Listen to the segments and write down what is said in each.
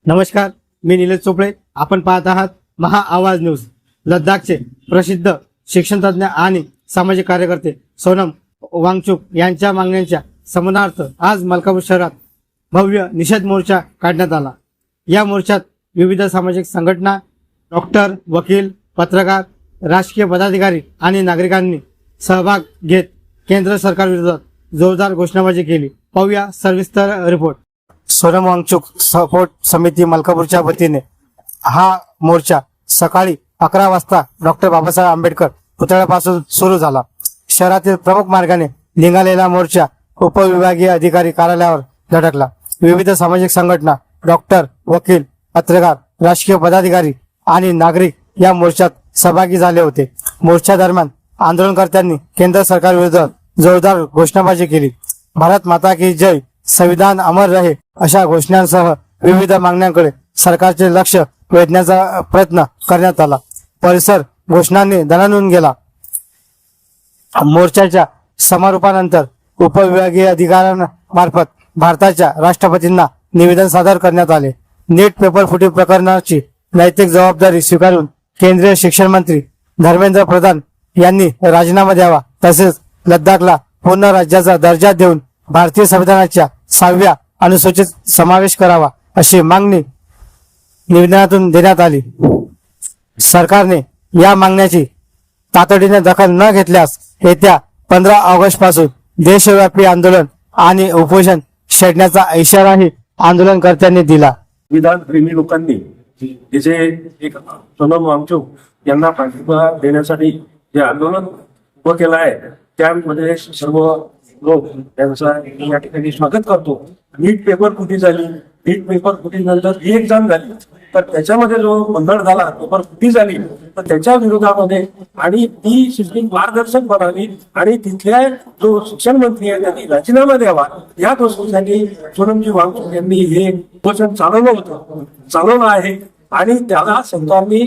नमस्कार, मी निलेश चोपडे. आपण पाहत आहात महा आवाज न्यूज. लद्दाखचे प्रसिद्ध शिक्षणतज्ञ आणि सामाजिक कार्यकर्ते सोनम वांगचुक यांच्या मागण्यांच्या समर्थनार्थ आज मलकापूर शहरात भव्य निषेध मोर्चा काढण्यात आला. या मोर्चात विविध सामाजिक संघटना, डॉक्टर, वकील, पत्रकार, राजकीय पदाधिकारी आणि नागरिकांनी सहभाग घेत केंद्र सरकारविरोधात जोरदार घोषणाबाजी केली. पाहूया सविस्तर रिपोर्ट. सोनम वांगचुक सपोर्ट समिती मलकापूरच्या वतीने हा मोर्चा सकाळी 11 वाजता डॉक्टर बाबासाहेब आंबेडकर पुतळ्यापासून सुरू झाला. शहरातील प्रमुख मार्गाने निघालेला मोर्चा उपविभागीय अधिकारी कार्यालयावर धडकला. विविध सामाजिक संघटना, डॉक्टर, वकील, पत्रकार, राजकीय पदाधिकारी आणि नागरिक या मोर्चात सहभागी झाले होते. मोर्चा दरम्यान आंदोलनकर्त्यांनी केंद्र सरकारविरोधात जोरदार घोषणाबाजी केली. भारत माता की जय, संविधान अमर रहे अशा घोषणांसह विविध मागण्यांकडे सरकारचे लक्ष वेधण्याचा प्रयत्न करण्यात आला. परिसर घोषणांनी दणाणून गेला. मोर्चाच्या समारोपानंतर उपविभागीय अधिकाऱ्यांमार्फत भारताच्या राष्ट्रपतींना निवेदन सादर करण्यात आले. नीट पेपर फुटी प्रकरणाची नैतिक जबाबदारी स्वीकारून केंद्रीय शिक्षण मंत्री धर्मेंद्र प्रधान यांनी राजीनामा द्यावा, तसेच लद्दाखला पूर्ण राज्याचा दर्जा देऊन भारतीय संविधानाच्या 6व्या अनुसूचित समावेश करावा अशी मागणी निवेदनातून देण्यात आली. सरकारने या मागण्याची तातडीने दखल न घेतल्यास येत्या 15 ऑगस्ट पासून देशव्यापी आंदोलन आणि उपोषण छेडण्याचा इशाराही आंदोलनकर्त्यांनी दिला. संविधान प्रेमी लोकांनी हे जे एक सोनम वांगचुक यांना पाठिंबा देण्यासाठी जे आंदोलन उभं केलं आहे त्यामध्ये सर्व लोक त्यांचा या ठिकाणी स्वागत करतो. नीट पेपर फुटी झाली, नीट पेपर फुटी नंतर ही एक्झाम झाली, तर त्याच्यामध्ये जो गोंधळ झाला, पेपर फुटी झाली, तर त्याच्या विरोधामध्ये आणि ती सिस्टीम पारदर्शक बनावी आणि तिथल्या जो शिक्षण मंत्री आहे त्यांनी राजीनामा द्यावा या गोष्टीसाठी सोनमजी वांगचुक यांनी हे उपोषण चालवलं आहे. आणि त्याला सरकारने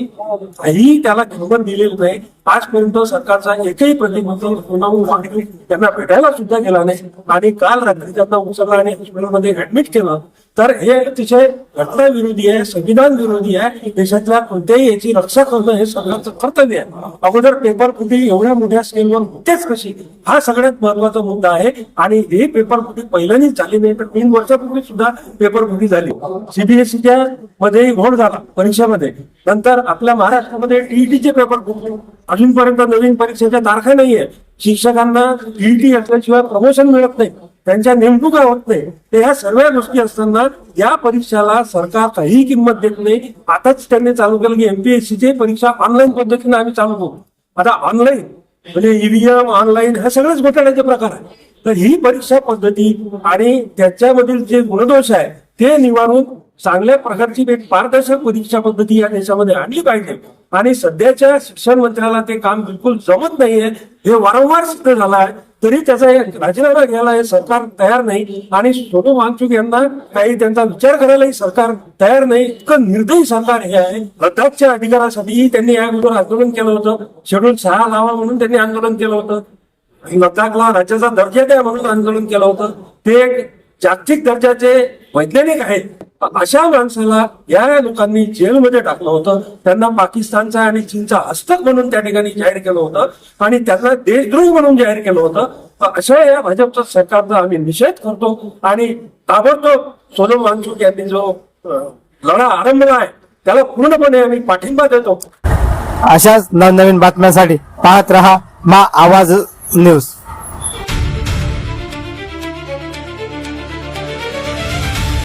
काही त्याला किंमत दिलेली नाही. आजपर्यंत सरकारचा एकही प्रतिनिधी सोनम वांगचुक त्यांना भेटायला सुद्धा गेला नाही आणि काल रात्री त्यांना उचलला आणि हॉस्पिटलमध्ये ऍडमिट केलं. तर हे अतिशय घटनाविरोधी आहे, संविधान विरोधी आहे. देशातल्या कोणत्याही याची रक्षा करणं हे सरकारचं कर्तव्य आहे. अगोदर पेपर फुटी एवढ्या मोठ्या स्केलवर होतेच कशी, हा सगळ्यात महत्वाचा मुद्दा आहे. आणि ही पेपर फुटी पहिल्यांदाच झाली नाही, तर 3 वर्षापूर्वी सुद्धा पेपर फुटी झाली. सीबीएसईच्या मध्ये घोळ झाला परीक्षेमध्ये. नंतर आपल्या महाराष्ट्रामध्ये टीईटीचे पेपर फुटले. अजूनपर्यंत नवीन परीक्षेच्या तारखा नाहीये. शिक्षकांना टीईटी असल्याशिवाय प्रमोशन मिळत नाही, त्यांच्या नेमणुका होत नाही. तर ह्या सर्व गोष्टी असताना या परीक्षाला सरकार काही किंमत देत नाही. आताच त्यांनी चालू केलं की एमपीएससीची परीक्षा ऑनलाईन पद्धतीने आम्ही चालू करू. आता ऑनलाईन म्हणजे ईव्हीएम, ऑनलाईन हे सगळेच घोटाळ्याचे प्रकार आहे. तर ही परीक्षा पद्धती आणि त्याच्यामधील जे गुणदोष आहे ते निवारून चांगल्या प्रकारची एक पारदर्शक परीक्षा पद्धती या देशामध्ये आणली पाहिजे. आणि सध्याच्या शिक्षण मंत्र्याला ते काम बिलकुल जमत नाहीये, हे वारंवार सिद्ध झालं आहे. तरी त्याचा राजीनामा घ्यायला हे सरकार तयार नाही. आणि सोनम वांगचुक यांना काही त्यांचा विचार करायलाही सरकार तयार नाही. इतकं निर्दयी सरकार हे आहे. लद्दाखच्या अधिकारासाठी त्यांनी या अगोदर आंदोलन केलं होतं. शेड्यूल 6 लावा म्हणून त्यांनी आंदोलन केलं होतं. लद्दाखला राज्याचा दर्जा द्या म्हणून आंदोलन केलं होतं. ते जागतिक दर्जाचे वैज्ञानिक आहेत. अशा माणसाला या लोकांनी जेलमध्ये टाकलं होतं. त्यांना पाकिस्तानचा आणि चीनचा हस्तक म्हणून त्या ठिकाणी जाहीर केलं होतं आणि त्यांना देशद्रोही म्हणून जाहीर केलं होतं. अशा या भाजपच्या सरकारचा आम्ही निषेध करतो आणि ताबडतोब सोनम वांगचुक यांनी जो लढा आरंभला आहे त्याला पूर्णपणे आम्ही पाठिंबा देतो. अशाच नवनवीन बातम्यांसाठी पाहत रहा मा आवाज न्यूज.